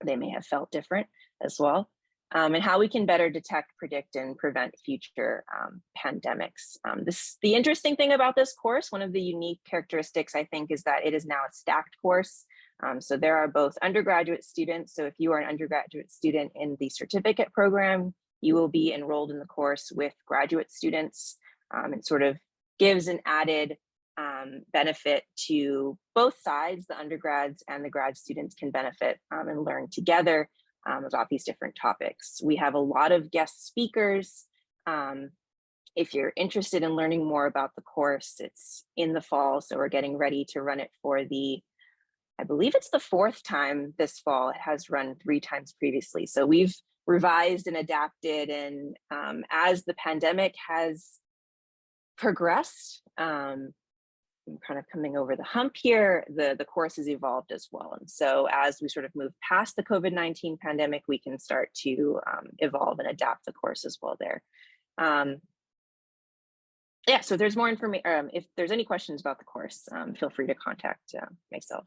They may have felt different as well. And how we can better detect, predict, and prevent future pandemics. The interesting thing about this course, one of the unique characteristics, I think, is that it is now a stacked course. So there are both undergraduate students. So if you are an undergraduate student in the certificate program, you will be enrolled in the course with graduate students. It sort of gives an added benefit to both sides. The undergrads and the grad students can benefit and learn together about these different topics. We have a lot of guest speakers. If you're interested in learning more about the course, it's in the fall, so we're getting ready to run it for I believe it's the 4th time this fall. It has run 3 times previously. So we've revised and adapted, and as the pandemic has progressed, I'm kind of coming over the hump here, the course has evolved as well. And so as we sort of move past the COVID-19 pandemic, we can start to evolve and adapt the course as well there. Yeah, so there's more information. If there's any questions about the course, feel free to contact myself.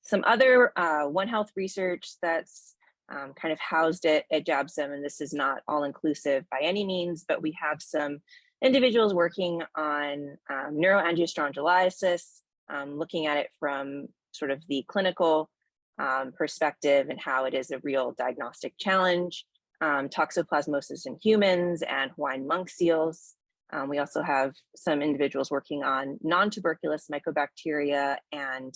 Some other One Health research that's kind of housed at JABSM, and this is not all inclusive by any means, but we have some individuals working on neuroangiostrongylosis, looking at it from sort of the clinical perspective and how it is a real diagnostic challenge, toxoplasmosis in humans and Hawaiian monk seals. We also have some individuals working on non-tuberculous mycobacteria and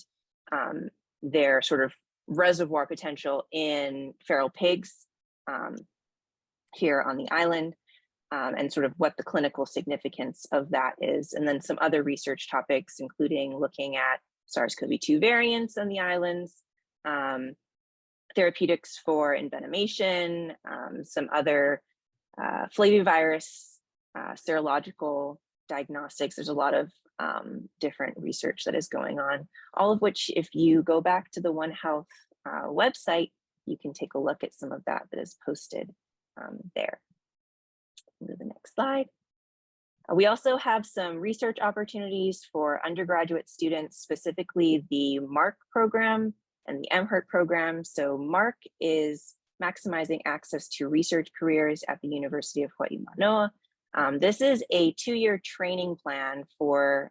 their sort of reservoir potential in feral pigs here on the island, and sort of what the clinical significance of that is. And then some other research topics, including looking at SARS-CoV-2 variants on the islands, therapeutics for envenomation, some other flavivirus, serological diagnostics. There's a lot of different research that is going on, all of which, if you go back to the One Health website, you can take a look at some of that is posted there. Move to the next slide. We also have some research opportunities for undergraduate students, specifically the MARC program and the MHERT program. So MARC is maximizing access to research careers at the University of Hawaii Manoa. This is a 2-year training plan for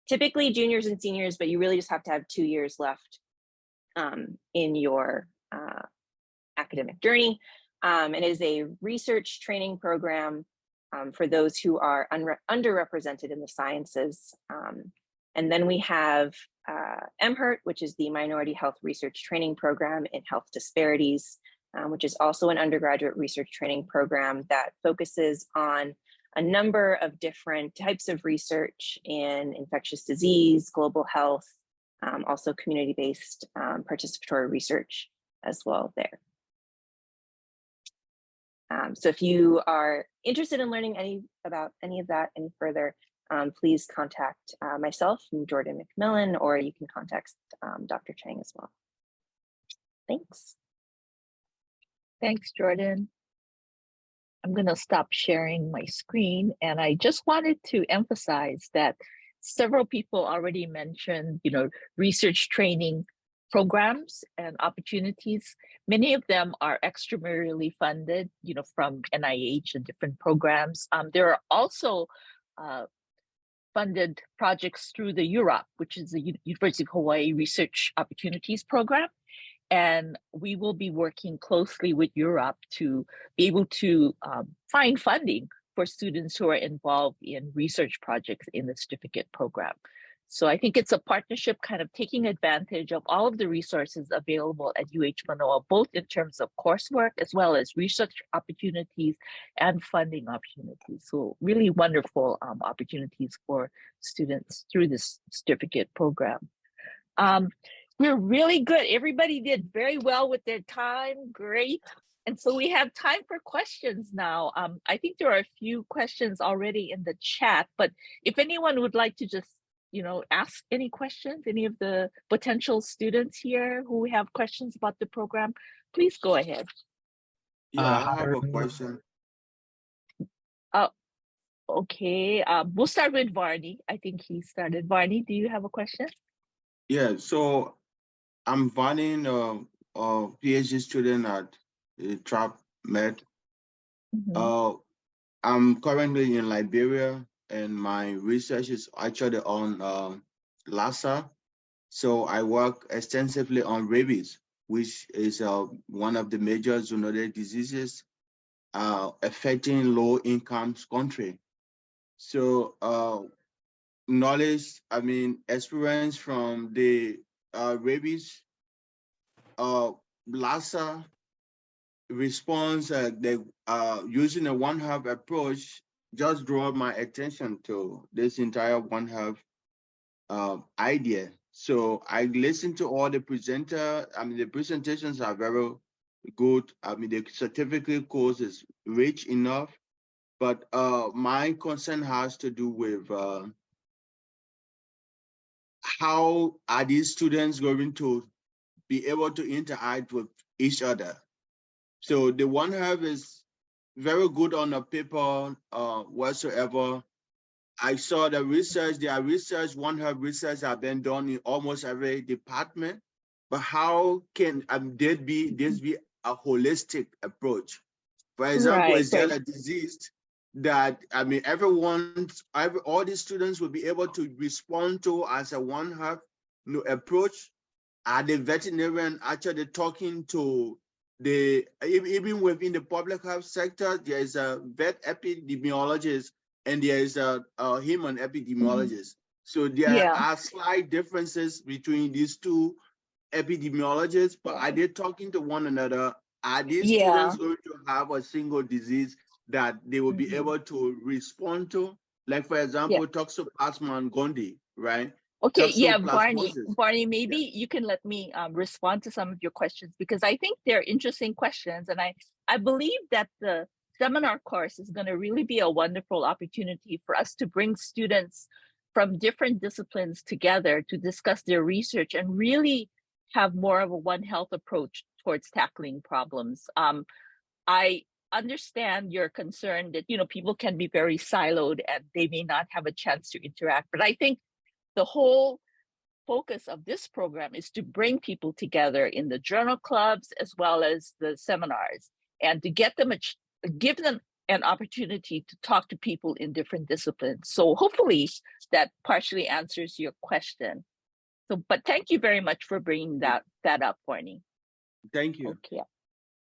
typically juniors and seniors, but you really just have to have 2 years left in your academic journey. It is a research training program for those who are underrepresented in the sciences. And then we have MHERT, which is the Minority Health Research Training Program in Health Disparities, which is also an undergraduate research training program that focuses on a number of different types of research in infectious disease, global health, also community-based participatory research as well there. So if you are interested in learning about any of that any further, please contact myself and Jordan McMillan, or you can contact Dr. Chang as well. Thanks. Thanks, Jordan. I'm going to stop sharing my screen, and I just wanted to emphasize that several people already mentioned, research training programs and opportunities. Many of them are extramurally funded, from NIH and different programs. There are also funded projects through the UROP, which is the University of Hawaii Research Opportunities Program. And we will be working closely with UROP to be able to find funding for students who are involved in research projects in the certificate program. So I think it's a partnership kind of taking advantage of all of the resources available at UH Manoa, both in terms of coursework as well as research opportunities and funding opportunities. So really wonderful opportunities for students through this certificate program. We're really good. Everybody did very well with their time. Great. And so we have time for questions now. I think there are a few questions already in the chat, but if anyone would like to just, ask any questions, any of the potential students here who have questions about the program, please go ahead. Yeah, I have a question. Okay. We'll start with Varney. I think he started. Varney, do you have a question? Yeah, so I'm Varney, a PhD student at Trap Med. I'm currently in Liberia, and my research is actually on Lassa. So I work extensively on rabies, which is one of the major zoonotic diseases affecting low-income country. So experience from the rabies, Lassa response, using a One Health approach just drew my attention to this entire One Health idea. So I listened to all the the presentations are very good. The certificate course is rich enough, but my concern has to do with how are these students going to be able to interact with each other? So the One Health is very good on the paper whatsoever. I saw the research, One Health research have been done in almost every department, but how can this be a holistic approach? For example, is there a disease that all these students will be able to respond to as a One Health approach? Are the veterinarian actually talking to even within the public health sector? There is a vet epidemiologist and there is a human epidemiologist. So there are slight differences between these two epidemiologists, but are they talking to one another? Are these students going to have a single disease that they will be able to respond to? Like, for example, Toxoplasma and Gondii, right? Okay, Barney, maybe you can let me respond to some of your questions, because I think they're interesting questions. And I believe that the seminar course is going to really be a wonderful opportunity for us to bring students from different disciplines together to discuss their research and really have more of a One Health approach towards tackling problems. I understand your concern that, people can be very siloed and they may not have a chance to interact, but I think the whole focus of this program is to bring people together in the journal clubs as well as the seminars, and to give them an opportunity to talk to people in different disciplines. So hopefully that partially answers your question. So, but thank you very much for bringing that up, Barney. Thank you. Okay.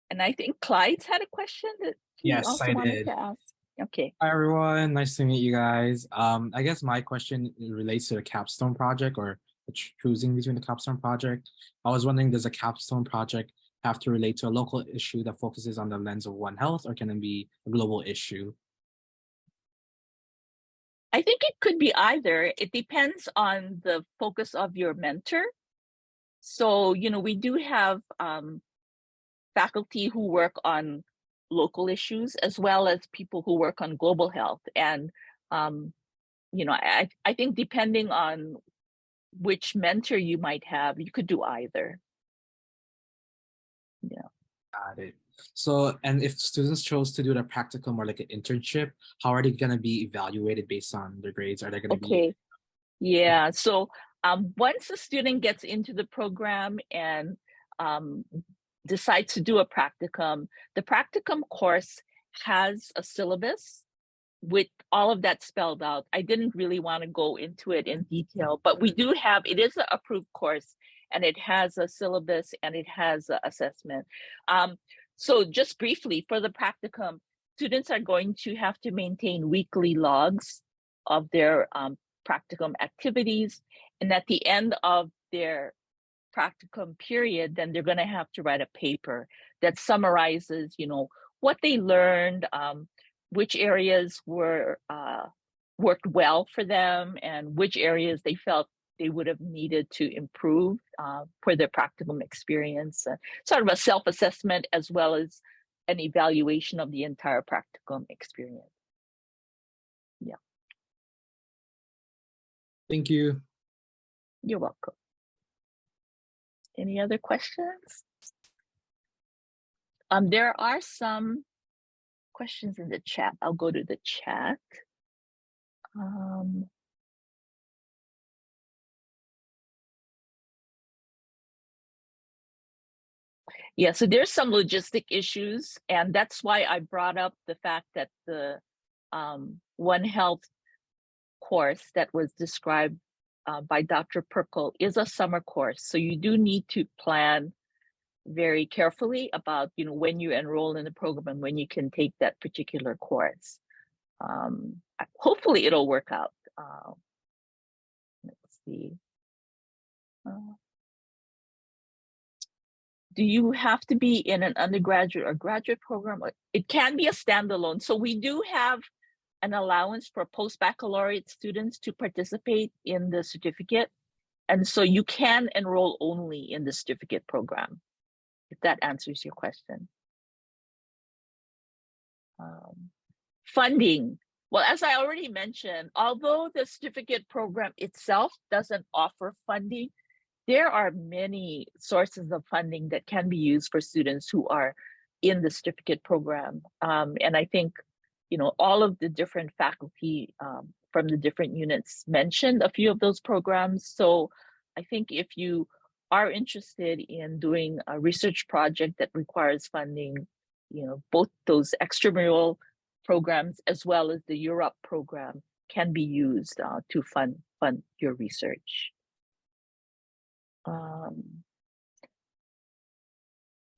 And I think Clyde's had a question that he also wanted to ask. Okay. Hi, everyone. Nice to meet you guys. I guess my question relates to the capstone project, or choosing between the capstone project. I was wondering, does a capstone project have to relate to a local issue that focuses on the lens of One Health, or can it be a global issue? I think it could be either. It depends on the focus of your mentor. So, we do have faculty who work on local issues, as well as people who work on global health. And I think depending on which mentor you might have, you could do either. Yeah. Got it. So, and if students chose to do the practicum or like an internship, how are they going to be evaluated based on their grades? Are they going to be? Okay. Yeah. So once a student gets into the program and decides to do a practicum, the practicum course has a syllabus with all of that spelled out. I didn't really want to go into it in detail, but we do have, it is an approved course, and it has a syllabus and it has an assessment. So just briefly, for the practicum, students are going to have to maintain weekly logs of their practicum activities. And at the end of their practicum period, then they're going to have to write a paper that summarizes, what they learned, which areas were worked well for them, and which areas they felt they would have needed to improve for their practicum experience. Sort of a self-assessment as well as an evaluation of the entire practicum experience. Yeah. Thank you. You're welcome. Any other questions? There are some questions in the chat. I'll go to the chat. Yeah, so there's some logistic issues, and that's why I brought up the fact that the One Health course that was described by Dr. Perkle is a summer course. So you do need to plan very carefully about when you enroll in the program and when you can take that particular course. Hopefully it'll work out. Let's see. Do you have to be in an undergraduate or graduate program? It can be a standalone. So we do have an allowance for post-baccalaureate students to participate in the certificate. And so you can enroll only in the certificate program, if that answers your question. Funding. Well, as I already mentioned, although the certificate program itself doesn't offer funding, there are many sources of funding that can be used for students who are in the certificate program. And I think, all of the different faculty from the different units mentioned a few of those programs. So I think if you are interested in doing a research project that requires funding, both those extramural programs as well as the Europe program can be used to fund your research.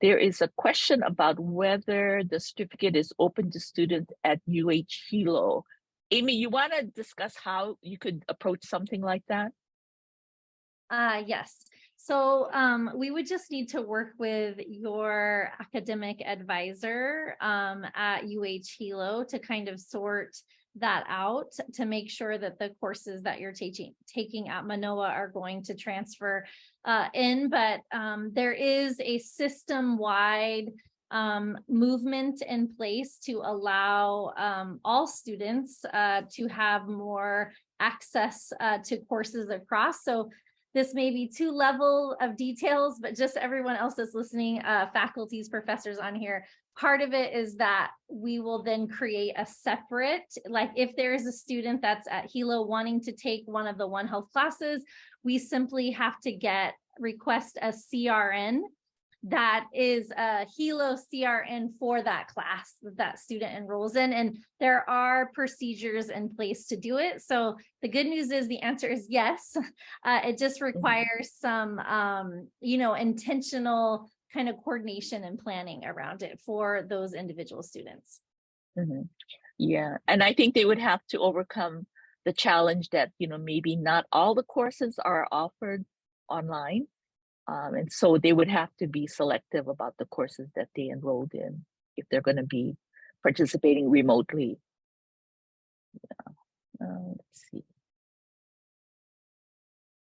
There is a question about whether the certificate is open to students at UH-Hilo. Amy, you want to discuss how you could approach something like that? Yes. So we would just need to work with your academic advisor at UH-Hilo to kind of sort that out to make sure that the courses that you're taking at Manoa are going to transfer in. But there is a system-wide movement in place to allow all students to have more access to courses across. So this may be too level of details, but just everyone else that's listening, faculties, professors on here, part of it is that we will then create a separate, like if there is a student that's at Hilo wanting to take one of the One Health classes, we simply have to request a CRN that is a Hilo CRN for that class that student enrolls in. And there are procedures in place to do it. So the good news is the answer is yes. It just requires some, intentional kind of coordination and planning around it for those individual students. Mm-hmm. Yeah, and I think they would have to overcome the challenge that, maybe not all the courses are offered online. And so they would have to be selective about the courses that they enrolled in if they're going to be participating remotely. Yeah. Let's see.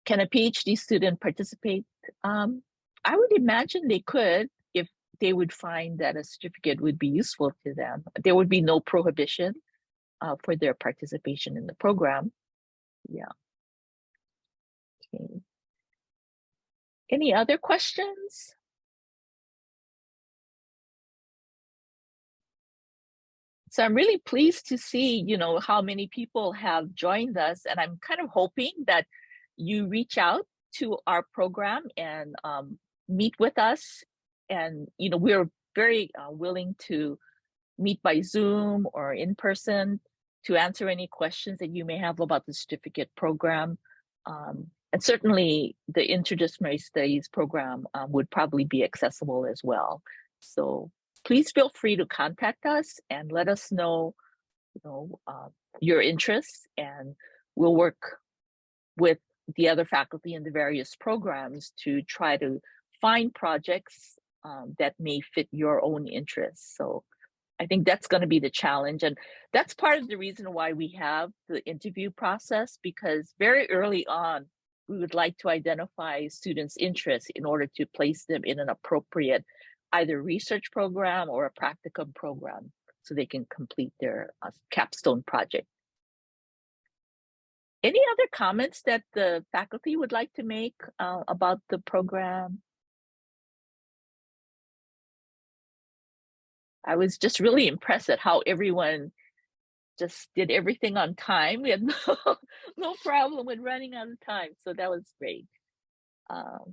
Can a PhD student participate? I would imagine they could if they would find that a certificate would be useful to them. There would be no prohibition for their participation in the program. Yeah. Okay. Any other questions? So I'm really pleased to see, you know, how many people have joined us, and I'm kind of hoping that you reach out to our program and meet with us. And, you know, we're very willing to meet by Zoom or in person to answer any questions that you may have about the certificate program. And certainly the interdisciplinary studies program would probably be accessible as well. So please feel free to contact us and let us know, you know, your interests, and we'll work with the other faculty in the various programs to try to find projects that may fit your own interests. So I think that's going to be the challenge. And that's part of the reason why we have the interview process, because very early on, we would like to identify students' interests in order to place them in an appropriate either research program or a practicum program so they can complete their capstone project. Any other comments that the faculty would like to make about the program? I was just really impressed at how everyone just did everything on time. We had no problem with running out of time. So that was great. Let's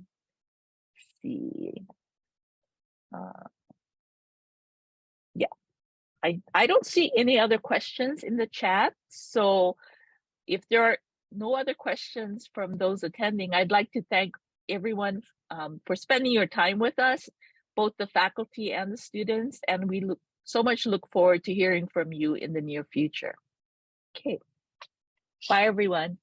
see. Yeah, I don't see any other questions in the chat. So if there are no other questions from those attending, I'd like to thank everyone for spending your time with us, both the faculty and the students, and we look forward to hearing from you in the near future. Okay, bye everyone.